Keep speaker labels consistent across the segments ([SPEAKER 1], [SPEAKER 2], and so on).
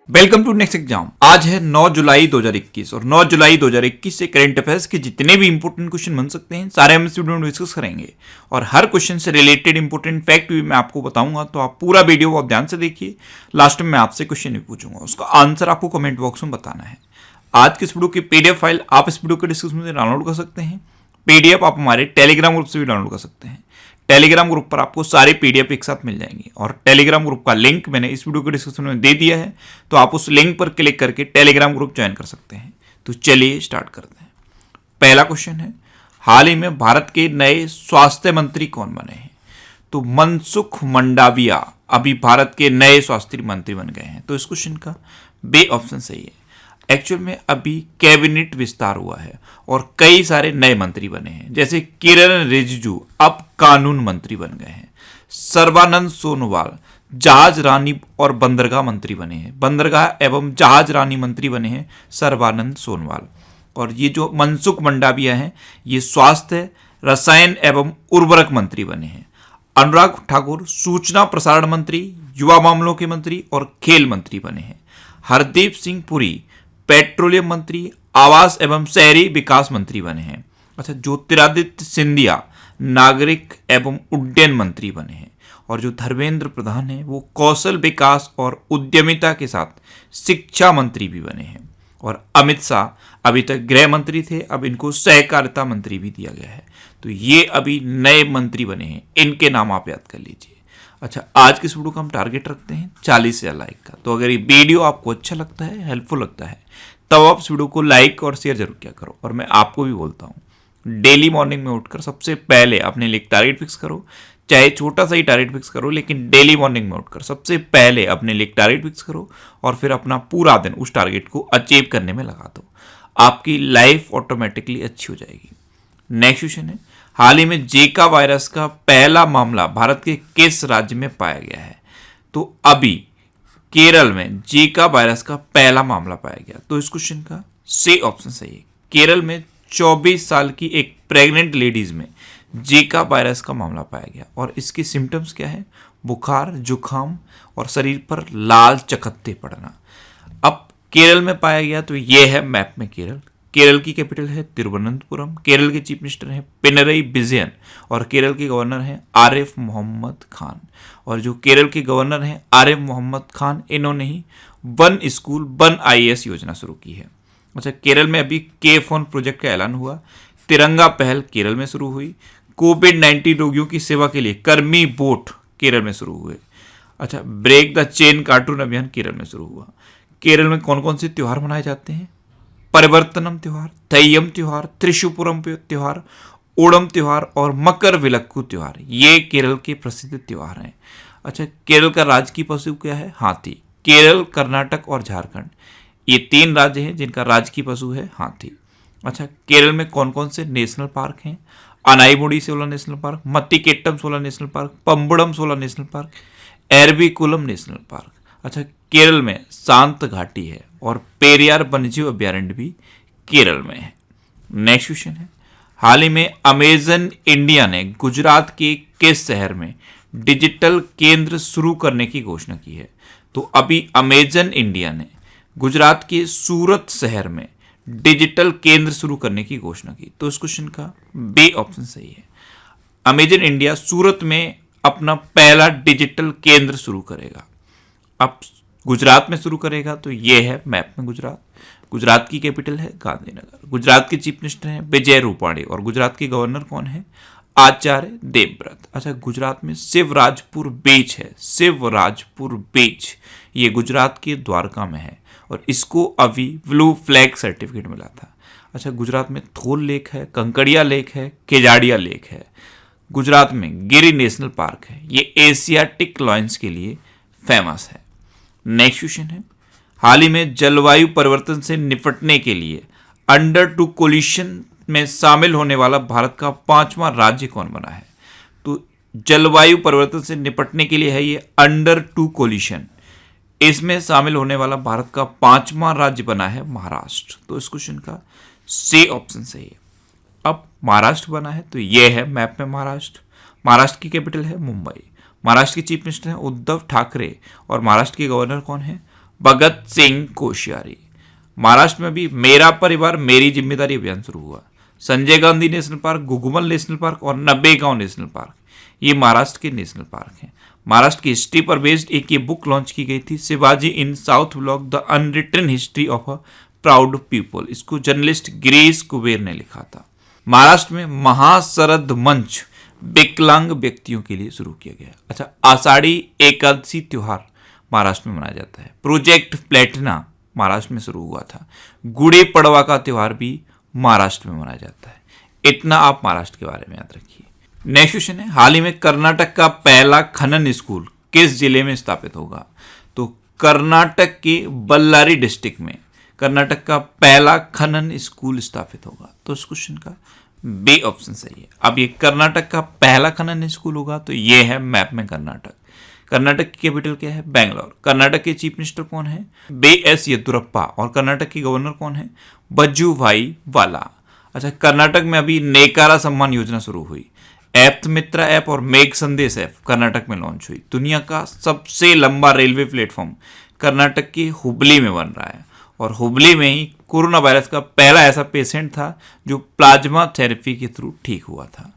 [SPEAKER 1] Welcome to next exam. आज है 9 जुलाई 2021 और 9 जुलाई 2021 से करंट अफेयर्स के जितने भी इंपोर्टेंट क्वेश्चन बन सकते हैं सारे हम इस वीडियो में डिस्कस करेंगे और हर क्वेश्चन से रिलेटेड इंपोर्टेंट फैक्ट भी मैं आपको बताऊंगा, तो आप पूरा वीडियो बहुत ध्यान से देखिए। लास्ट में मैं आपसे क्वेश्चन भी पूछूंगा, उसका आंसर आपको कमेंट बॉक्स में बताना है। आज की इस वीडियो की पीडीएफ फाइल आप इस वीडियो के डिस्क्रिप्शन में डाउनलोड कर सकते हैं। पीडीएफ आप हमारे टेलीग्राम ग्रुप से भी डाउनलोड कर सकते हैं। टेलीग्राम ग्रुप पर आपको सारे पीडीएफ एक साथ मिल जाएंगे और टेलीग्राम ग्रुप का लिंक मैंने इस वीडियो के डिस्क्रिप्शन में दे दिया है, तो आप उस लिंक पर क्लिक करके टेलीग्राम ग्रुप ज्वाइन कर सकते हैं। तो चलिए स्टार्ट करते हैं। पहला क्वेश्चन है, हाल ही में भारत के नए स्वास्थ्य मंत्री कौन बने हैं? तो मनसुख मंडाविया अभी भारत के नए स्वास्थ्य मंत्री बन गए हैं। तो इस क्वेश्चन का बी ऑप्शन सही है। एक्चुअल में अभी कैबिनेट विस्तार हुआ है और कई सारे नए मंत्री बने हैं, जैसे किरण रिजिजू अब कानून मंत्री बन गए हैं। सर्बानंद सोनोवाल जहाज रानी और बंदरगाह मंत्री बने हैं। बंदरगाह एवं जहाज रानी मंत्री बने हैं सर्बानंद सोनोवाल। और ये जो मनसुख मंडाविया हैं ये स्वास्थ्य, रसायन एवं उर्वरक मंत्री बने हैं। अनुराग ठाकुर सूचना प्रसारण मंत्री, युवा मामलों के मंत्री और खेल मंत्री बने हैं। हरदीप सिंह पुरी पेट्रोलियम मंत्री, आवास एवं शहरी विकास मंत्री बने हैं। अच्छा, ज्योतिरादित्य सिंधिया नागरिक एवं उड्डयन मंत्री बने हैं। और जो धर्मेंद्र प्रधान है वो कौशल विकास और उद्यमिता के साथ शिक्षा मंत्री भी बने हैं। और अमित शाह अभी तक गृह मंत्री थे, अब इनको सहकारिता मंत्री भी दिया गया है। तो ये अभी नए मंत्री बने हैं, इनके नाम आप याद कर लीजिए। अच्छा, आज की इस वीडियो का हम टारगेट रखते हैं 40,000 लाइक का। तो अगर ये वीडियो आपको अच्छा लगता है, हेल्पफुल लगता है, तब आप इस वीडियो को लाइक और शेयर जरूर किया करो। और मैं आपको भी बोलता हूँ, डेली मॉर्निंग में उठकर सबसे पहले अपने लिए टारगेट फिक्स करो, चाहे छोटा सा ही टारगेट फिक्स करो, लेकिन डेली मॉर्निंग में उठकर सबसे पहले अपने लिए टारगेट फिक्स करो और फिर अपना पूरा दिन उस टारगेट को अचीव करने में लगा दो। आपकी लाइफ ऑटोमेटिकली अच्छी हो जाएगी। नेक्स्ट क्वेश्चन है, हाल ही में जीका वायरस का पहला मामला भारत के किस राज्य में पाया गया है? तो अभी केरल में जीका वायरस का पहला मामला पाया गया। तो इस क्वेश्चन का सी ऑप्शन सही है। केरल में 24 साल की एक प्रेग्नेंट लेडीज में जीका वायरस का मामला पाया गया और इसकी सिम्टम्स क्या है? बुखार, जुखाम और शरीर पर लाल चकत्ते पड़ना। अब केरल में पाया गया, तो ये है मैप में केरल। केरल की कैपिटल है तिरुवनंतपुरम। केरल के चीफ मिनिस्टर हैं पिनरई विजयन और केरल के गवर्नर हैं आरिफ मोहम्मद खान। और जो केरल के गवर्नर हैं आरिफ मोहम्मद खान, इन्होंने ही वन स्कूल वन आईएएस योजना शुरू की है। अच्छा, केरल में अभी के फोन प्रोजेक्ट का ऐलान हुआ। तिरंगा पहल केरल में शुरू हुई। कोविड-19 रोगियों की सेवा के लिए कर्मी बोट केरल में शुरू हुए। अच्छा, ब्रेक द चेन कार्टून अभियान केरल में शुरू हुआ। केरल में कौन कौन से त्योहार मनाए जाते हैं? परिवर्तनम त्योहार, थय्यम त्योहार, त्रिशुपुरम त्योहार, ओणम त्योहार और मकर विलक्कू त्योहार, ये केरल के प्रसिद्ध त्योहार हैं। अच्छा, केरल का राजकीय पशु क्या है? हाथी। केरल, कर्नाटक और झारखंड, ये 3 राज्य हैं जिनका राजकीय पशु है हाथी। अच्छा, केरल में कौन कौन से नेशनल पार्क हैं? Anamudi 16 national park, Mathikettan 16 national park, Pambadum 16 national park, Eravikulam national park. अच्छा, केरल में शांत घाटी है और पेरियार वन्यजीव अभ्यारण्य भी केरल में है। नेक्स्ट क्वेश्चन है, हाल ही में अमेजन इंडिया ने गुजरात के किस शहर में डिजिटल केंद्र शुरू करने की घोषणा की है? तो अभी अमेजन इंडिया ने गुजरात के सूरत शहर में डिजिटल केंद्र शुरू करने की घोषणा की। तो इस क्वेश्चन का बी ऑप्शन सही है। अमेजन इंडिया सूरत में अपना पहला डिजिटल केंद्र शुरू करेगा। अब गुजरात में शुरू करेगा, तो ये है मैप में गुजरात। गुजरात की कैपिटल है गांधीनगर। गुजरात के चीफ मिनिस्टर हैं विजय रूपाणी और गुजरात के गवर्नर कौन है? आचार्य देवव्रत। अच्छा, गुजरात में शिवराजपुर बीच है। शिवराजपुर बीच ये गुजरात के द्वारका में है और इसको अभी ब्लू फ्लैग सर्टिफिकेट मिला था। अच्छा, गुजरात में थोल लेक है, कंकड़िया लेक है, केजाड़िया लेक है। गुजरात में गिरी नेशनल पार्क है, ये एशियाटिक लॉयंस के लिए फेमस है। नेक्स्ट क्वेश्चन है, हाल ही में जलवायु परिवर्तन से निपटने के लिए अंडर 2 कोलिशन में शामिल होने वाला भारत का 5वां राज्य कौन बना है? तो जलवायु परिवर्तन से निपटने के लिए है ये अंडर 2 कोलिशन, इसमें शामिल होने वाला भारत का 5वां राज्य बना है महाराष्ट्र। तो इस क्वेश्चन का सी ऑप्शन सही है। अब महाराष्ट्र बना है, तो ये है मैप में महाराष्ट्र। महाराष्ट्र की कैपिटल है मुंबई। महाराष्ट्र के चीफ मिनिस्टर हैं उद्धव ठाकरे और महाराष्ट्र के गवर्नर कौन है? भगत सिंह कोश्यारी। महाराष्ट्र में भी मेरा परिवार मेरी जिम्मेदारी अभियान शुरू हुआ। Sanjay Gandhi national park, Gugamal national park और नब्बेगांव नेशनल पार्क, ये महाराष्ट्र के नेशनल पार्क हैं। महाराष्ट्र की हिस्ट्री पर बेस्ड एक ये बुक लॉन्च की गई थी, Shivaji in south block the unwritten history of a proud people. इसको जर्नलिस्ट गिरीश कुबेर ने लिखा था। महाराष्ट्र में महाशरद मंच विकलांग व्यक्तियों के लिए शुरू किया गया। अच्छा, आषाढ़ी एकादशी त्योहार महाराष्ट्र में मनाया जाता है। प्रोजेक्ट प्लेटिना महाराष्ट्र में शुरू हुआ था। गुड़ी पड़वा का त्योहार भी महाराष्ट्र में मनाया जाता है। इतना आप महाराष्ट्र के बारे में याद रखिए। नेक्स्ट क्वेश्चन है, हाल ही में कर्नाटक का पहला खनन स्कूल किस जिले में स्थापित होगा? तो कर्नाटक के बल्लारी डिस्ट्रिक्ट में कर्नाटक का पहला खनन स्कूल स्थापित होगा। तो इस क्वेश्चन का बी ऑप्शन सही है। अब ये कर्नाटक का पहला खनन स्कूल होगा तो ये है मैप में कर्नाटक। कर्नाटक की कैपिटल क्या है? बेंगलोर। कर्नाटक के चीफ मिनिस्टर कौन है? बी.एस. येदुरप्पा। और कर्नाटक के गवर्नर कौन है? वजुभाई वाला। अच्छा, कर्नाटक में अभी नेकारा सम्मान योजना शुरू हुई। ऐप्त मित्रा ऐप और मेघ संदेश ऐप कर्नाटक में लॉन्च हुई। दुनिया का सबसे लंबा रेलवे प्लेटफॉर्म कर्नाटक की हुबली में बन रहा है और हुबली में ही कोरोना वायरस का पहला ऐसा पेशेंट था जो प्लाज्मा थेरेपी के थ्रू ठीक हुआ था।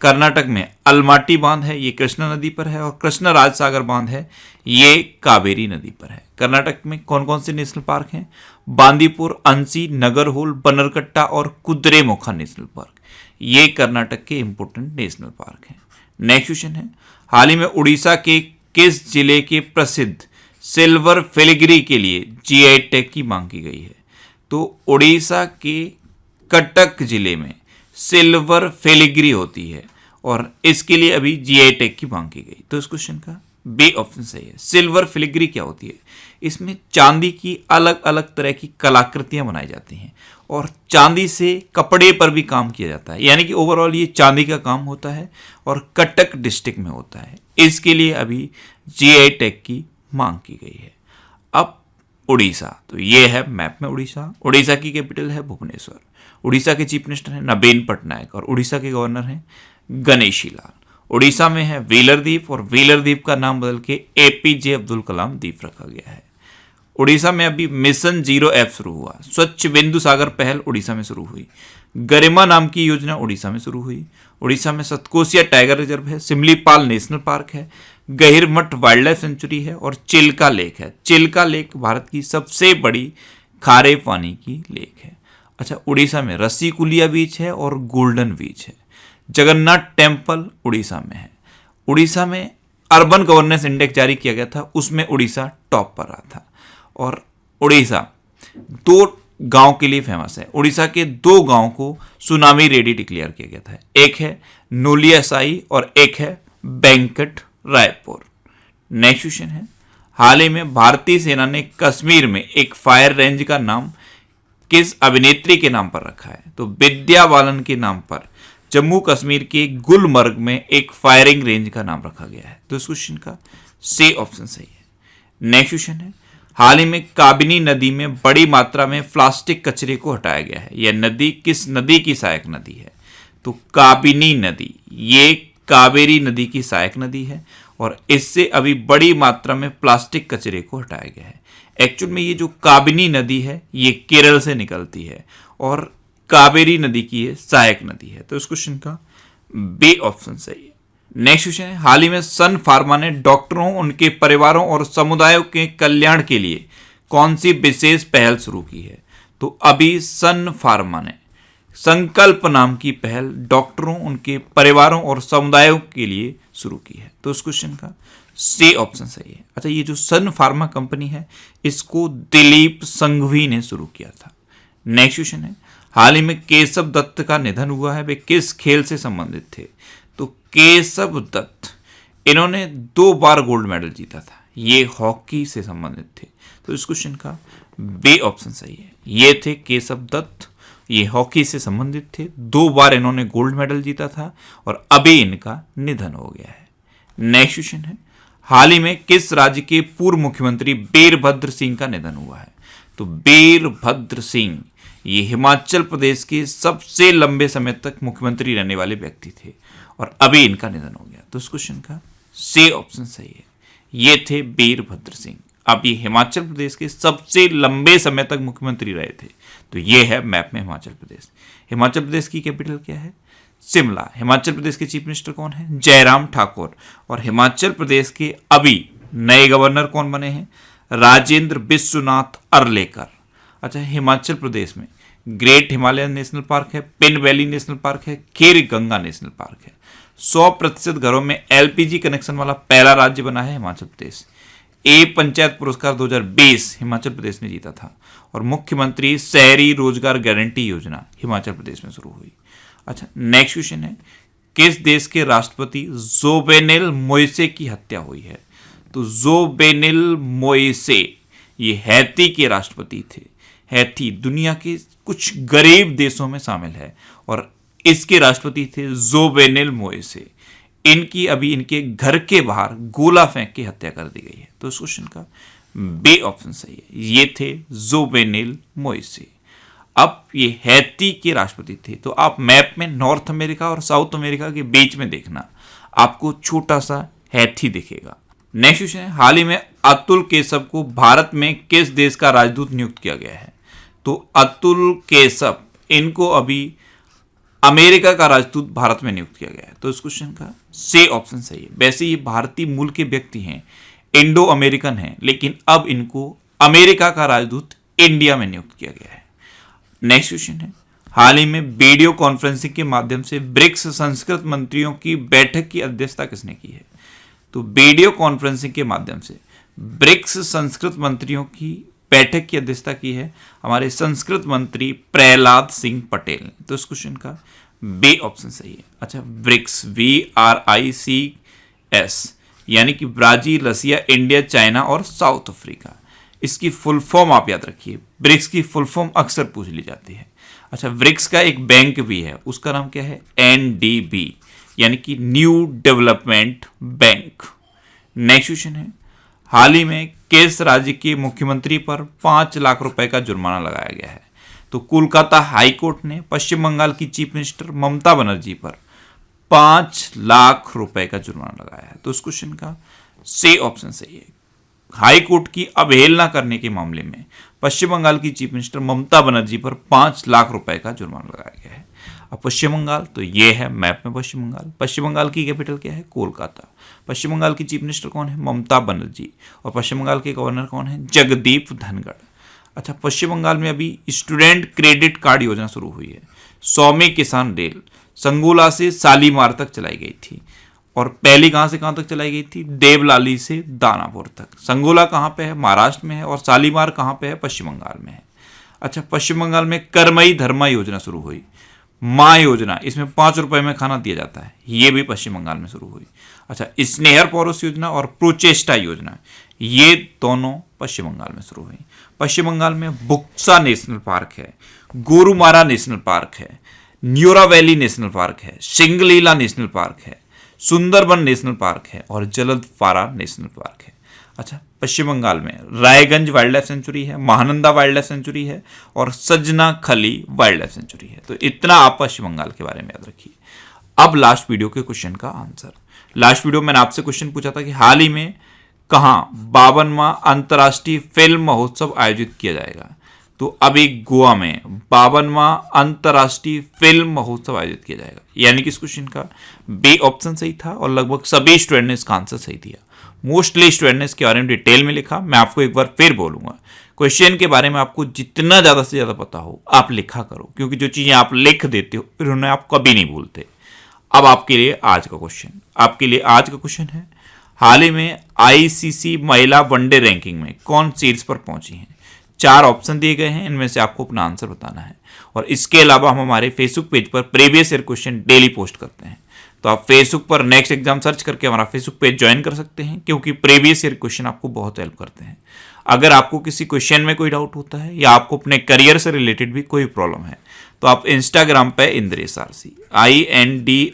[SPEAKER 1] कर्नाटक में अलमाटी बांध है, ये कृष्णा नदी पर है, और कृष्णा राजसागर बांध है, ये कावेरी नदी पर है। कर्नाटक में कौन कौन से नेशनल पार्क हैं? बांदीपुर, अंसी, नगरहोल, बनरकट्टा और कुद्रेमुखा नेशनल पार्क, ये कर्नाटक के इंपोर्टेंट नेशनल पार्क हैं। नेक्स्ट क्वेश्चन है, हाल ही में उड़ीसा के किस जिले के प्रसिद्ध सिल्वर फिलिग्री के लिए जीआई टैग की मांग की गई है? तो उड़ीसा के कटक जिले में सिल्वर फिलिग्री होती है और इसके लिए अभी जीआई टैग की मांग की गई। तो इस क्वेश्चन का बी ऑप्शन सही है। सिल्वर फिलिग्री क्या होती है? इसमें चांदी की अलग अलग तरह की कलाकृतियां बनाई जाती हैं और चांदी से कपड़े पर भी काम किया जाता है, यानी कि ओवरऑल ये चांदी का काम होता है और कटक डिस्ट्रिक्ट में होता है। इसके लिए अभी जीआई टैग की मांग की गई है। अब उड़ीसा, तो ये है मैप में उड़ीसा। उड़ीसा की कैपिटल है भुवनेश्वर। उड़ीसा के चीफ मिनिस्टर हैं नवीन पटनायक और उड़ीसा के गवर्नर हैं गणेशी लाल। उड़ीसा में है व्हीलर द्वीप और व्हीलर द्वीप का नाम बदल के एपीजे अब्दुल कलाम द्वीप रखा गया है। उड़ीसा में अभी मिशन जीरो ऐप शुरू हुआ। स्वच्छ बिंदु सागर पहल उड़ीसा में शुरू हुई। गरिमा नाम की योजना उड़ीसा में शुरू हुई। उड़ीसा में सतकोसिया टाइगर रिजर्व है, सिमलीपाल नेशनल पार्क है, गहिरमठ वाइल्ड लाइफ सेंचुरी है और चिल्का लेक है। चिल्का लेक भारत की सबसे बड़ी खारे पानी की लेक है। अच्छा, उड़ीसा में रसीकुलिया बीच है और गोल्डन बीच है। जगन्नाथ टेम्पल उड़ीसा में है। उड़ीसा में अर्बन गवर्नेंस इंडेक्स जारी किया गया था, उसमें उड़ीसा टॉप पर रहा था। और उड़ीसा 2 गांव के लिए फेमस है। उड़ीसा के 2 गांव को सुनामी रेडी डिक्लेयर किया गया था। एक है नोलियासाई और एक है बैंकट रायपुर। नेक्स्ट क्वेश्चन है, हाल ही में भारतीय सेना ने कश्मीर में एक फायर रेंज का नाम किस अभिनेत्री के नाम पर रखा है? तो विद्या बालन के नाम पर जम्मू कश्मीर के गुलमर्ग में एक फायरिंग रेंज का नाम रखा गया है। तो इस क्वेश्चन का सी ऑप्शन सही है। नेक्स्ट क्वेश्चन है, हाल ही में काबिनी नदी में बड़ी मात्रा में प्लास्टिक कचरे को हटाया गया है। यह नदी किस नदी की सहायक नदी है? तो काबिनी नदी, ये कावेरी नदी की सहायक नदी है और इससे अभी बड़ी मात्रा में प्लास्टिक कचरे को हटाया गया है। एक्चुअल में ये जो काबिनी नदी है ये केरल से निकलती है और कावेरी नदी की ये सहायक नदी है। तो इस क्वेश्चन का बी ऑप्शन सही है। नेक्स्ट क्वेश्चन है, हाल ही में सन फार्मा ने डॉक्टरों, उनके परिवारों और समुदायों के कल्याण के लिए कौन सी विशेष पहल शुरू की है? तो अभी सन फार्मा ने संकल्प नाम की पहल डॉक्टरों, उनके परिवारों और समुदायों के लिए शुरू की है। तो इस क्वेश्चन का सी ऑप्शन सही है। अच्छा, ये जो सन फार्मा कंपनी है इसको दिलीप संघवी ने शुरू किया था। नेक्स्ट क्वेश्चन है, हाल ही में केशव दत्त का निधन हुआ है, वे किस खेल से संबंधित थे? तो केशव दत्त, इन्होंने 2 बार गोल्ड मेडल जीता था, ये हॉकी से संबंधित थे। तो इस क्वेश्चन का बी ऑप्शन सही है। ये थे केशव दत्त, ये हॉकी से संबंधित थे, 2 बार इन्होंने गोल्ड मेडल जीता था और अभी इनका निधन हो गया है। नेक्स्ट क्वेश्चन है, हाल ही में किस राज्य के पूर्व मुख्यमंत्री वीरभद्र सिंह का निधन हुआ है? तो वीरभद्र सिंह ये हिमाचल प्रदेश के सबसे लंबे समय तक मुख्यमंत्री रहने वाले व्यक्ति थे और अभी इनका निधन हो गया। तो इस क्वेश्चन का सी ऑप्शन सही है। ये थे वीरभद्र सिंह। अब ये हिमाचल प्रदेश के सबसे लंबे समय तक मुख्यमंत्री रहे थे। तो ये है मैप में हिमाचल प्रदेश। हिमाचल प्रदेश की कैपिटल क्या है? शिमला। हिमाचल प्रदेश के चीफ मिनिस्टर कौन है? जयराम ठाकुर। और हिमाचल प्रदेश के अभी नए गवर्नर कौन बने हैं? राजेंद्र विश्वनाथ अर्लेकर। अच्छा, हिमाचल प्रदेश में ग्रेट हिमालयन नेशनल पार्क है, पिन वैली नेशनल पार्क है, खीर गंगा नेशनल पार्क है। 100% घरों में एलपीजी कनेक्शन वाला पहला राज्य बना है हिमाचल प्रदेश। ए पंचायत पुरस्कार 2020 हिमाचल प्रदेश ने जीता था। और मुख्यमंत्री शहरी रोजगार गारंटी योजना हिमाचल प्रदेश में शुरू हुई। अच्छा, नेक्स्ट क्वेश्चन है, किस देश के राष्ट्रपति जोवेनेल मोइसे की हत्या हुई है? तो जोवेनेल मोइसे ये हैती के राष्ट्रपति थे। हैती दुनिया के कुछ गरीब देशों में शामिल है और इसके राष्ट्रपति थे जोवेनेल मोइसे। इनकी अभी इनके घर के बाहर गोला फेंक के हत्या कर दी गई है। तो इस क्वेश्चन का बी ऑप्शन सही है। ये थे जोवेनेल मोइसे। अब ये हैती के राष्ट्रपति थे। तो आप मैप में नॉर्थ अमेरिका और साउथ अमेरिका के बीच में देखना, आपको छोटा सा हैती दिखेगा। नेक्स्ट क्वेश्चन है, हाल ही में अतुल केशव को भारत में किस देश का राजदूत नियुक्त किया गया है? तो अतुल केशव, इनको अभी अमेरिका का राजदूत भारत में नियुक्त किया गया है। तो इस क्वेश्चन का सी ऑप्शन सही है। वैसे ये भारतीय मूल के व्यक्ति हैं, इंडो अमेरिकन हैं, लेकिन अब इनको अमेरिका का राजदूत इंडिया में नियुक्त किया गया है। नेक्स्ट क्वेश्चन है, हाल ही में वीडियो कॉन्फ्रेंसिंग के माध्यम से ब्रिक्स संस्कृत मंत्रियों की बैठक की अध्यक्षता किसने की है? तो वीडियो कॉन्फ्रेंसिंग के माध्यम से ब्रिक्स संस्कृत मंत्रियों की बैठक की अध्यक्षता की है हमारे संस्कृत मंत्री प्रहलाद सिंह पटेल ने। तो इस क्वेश्चन का बी ऑप्शन सही है। अच्छा, ब्रिक्स BRICS यानी कि ब्राजील, रसिया, इंडिया, चाइना और साउथ अफ्रीका। इसकी फुल फॉर्म आप याद रखिए। ब्रिक्स की फुल फॉर्म अक्सर पूछ ली जाती है। अच्छा, ब्रिक्स का एक बैंक भी है, उसका नाम क्या है? NDB यानी कि new development bank. Next question है, हाल ही में किस राज्य के मुख्यमंत्री पर 5 लाख रुपए का जुर्माना लगाया गया है? तो कोलकाता हाई कोर्ट ने पश्चिम बंगाल की चीफ मिनिस्टर ममता बनर्जी पर 5 लाख रुपए का जुर्माना लगाया है। तो इस क्वेश्चन का सी ऑप्शन सही है। हाई कोर्ट की अवहेलना करने के मामले में पश्चिम बंगाल की चीफ मिनिस्टर ममता बनर्जी पर 5 लाख रुपए का जुर्माना लगाया गया है। अब पश्चिम बंगाल, तो ये है मैप में पश्चिम बंगाल। पश्चिम बंगाल की कैपिटल क्या है? कोलकाता। पश्चिम बंगाल की चीफ मिनिस्टर कौन है? ममता बनर्जी। और पश्चिम बंगाल के गवर्नर कौन है? जगदीप धनखड़। अच्छा, पश्चिम बंगाल में अभी स्टूडेंट क्रेडिट कार्ड योजना शुरू हुई है। 100वीं किसान रेल संगोला से शालीमार तक चलाई गई थी और पहली कहां से कहां तक चलाई गई थी? देवलाली से दानापुर तक। संगोला कहां पे है? महाराष्ट्र में है। और शालीमार कहां पे है? पश्चिम बंगाल में है। अच्छा, पश्चिम बंगाल में कर्मई धर्मा योजना शुरू हुई। माँ योजना, इसमें 5 रुपए में खाना दिया जाता है, ये भी पश्चिम बंगाल में शुरू हुई। अच्छा, स्नेहर पौरुष योजना और प्रोचेष्टा योजना, ये दोनों पश्चिम बंगाल में शुरू हुई। पश्चिम बंगाल में बुक्सा नेशनल पार्क है, गोरुमारा नेशनल पार्क है, न्योरा वैली नेशनल पार्क है, सिंगलीला नेशनल पार्क है, सुंदरबन नेशनल पार्क है और जलदपारा नेशनल पार्क है। अच्छा, पश्चिम बंगाल में रायगंज वाइल्ड लाइफ सेंचुरी है, महानंदा वाइल्ड लाइफ सेंचुरी है और सजना खली वाइल्ड लाइफ सेंचुरी है। तो इतना आप पश्चिम बंगाल के बारे में याद रखिए। अब लास्ट वीडियो के क्वेश्चन का आंसर। लास्ट वीडियो में मैंने आपसे क्वेश्चन पूछा था कि हाल ही में कहां 52वां अंतर्राष्ट्रीय फिल्म महोत्सव आयोजित किया जाएगा? तो अभी गोवा में 52वां अंतर्राष्ट्रीय फिल्म महोत्सव आयोजित किया जाएगा। यानी कि इस क्वेश्चन का बी ऑप्शन सही था और लगभग सभी स्टूडेंट ने इसका आंसर सही दिया। मोस्टली स्टूडेंट ने इसके बारे में डिटेल में लिखा। मैं आपको एक बार फिर बोलूंगा, क्वेश्चन के बारे में आपको जितना ज्यादा से ज्यादा पता हो आप लिखा करो, क्योंकि जो चीजें आप लिख देते हो फिर उन्हें आप कभी नहीं भूलते। अब आपके लिए आज का क्वेश्चन है, हाल ही में ICC महिला वनडे रैंकिंग में कौन शीर्ष पर पहुंची है? 4 ऑप्शन दिए गए हैं, इनमें से आपको अपना आंसर बताना है। और इसके अलावा हम हमारे फेसबुक पेज पर previous year question daily post करते हैं, तो आप फेसबुक पर नेक्स्ट एग्जाम सर्च करके हमारा फेसबुक पेज ज्वाइन कर सकते हैं, क्योंकि प्रीवियस ईयर क्वेश्चन आपको बहुत हेल्प करते हैं। अगर आपको किसी क्वेश्चन में कोई डाउट होता है या आपको अपने करियर से रिलेटेड भी कोई प्रॉब्लम है, तो आप इंस्टाग्राम पे इंद्रेश आरसी INDRESH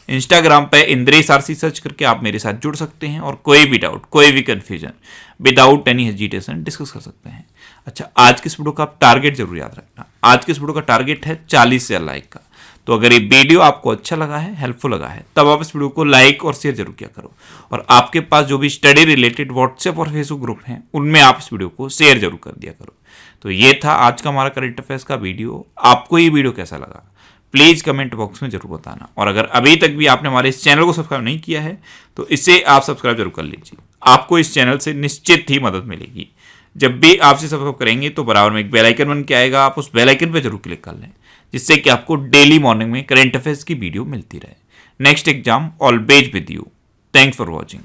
[SPEAKER 1] इंस्टाग्राम पे इंद्रेश आरसी सर्च करके आप मेरे साथ जुड़ सकते हैं और कोई भी डाउट, कोई भी confusion without any hesitation discuss कर सकते हैं। अच्छा, आज के इस वीडियो का आप टारगेट जरूर याद रखना। आज के इस वीडियो का टारगेट है 40,000 लाइक का। तो अगर ये वीडियो आपको अच्छा लगा है, हेल्पफुल लगा है, तब आप इस वीडियो को लाइक और शेयर जरूर किया करो। और आपके पास जो भी स्टडी रिलेटेड व्हाट्सएप और फेसबुक ग्रुप हैं, उनमें आप इस वीडियो को शेयर जरूर कर दिया करो। तो ये था आज का हमारा करंट अफेयर्स का वीडियो। आपको ये वीडियो कैसा लगा प्लीज कमेंट बॉक्स में जरूर बताना। और अगर अभी तक भी आपने हमारे इस चैनल को सब्सक्राइब नहीं किया है तो इसे आप सब्सक्राइब जरूर कर लीजिए। आपको इस चैनल से निश्चित ही मदद मिलेगी। जब भी आप इसे सब्सक्राइब करेंगे तो बराबर में एक बेल आइकन बन के आएगा, आप उस बेल आइकन पर जरूर क्लिक कर लें, जिससे कि आपको डेली मॉर्निंग में करंट अफेयर्स की वीडियो मिलती रहे। Next exam always with you. Thanks for watching.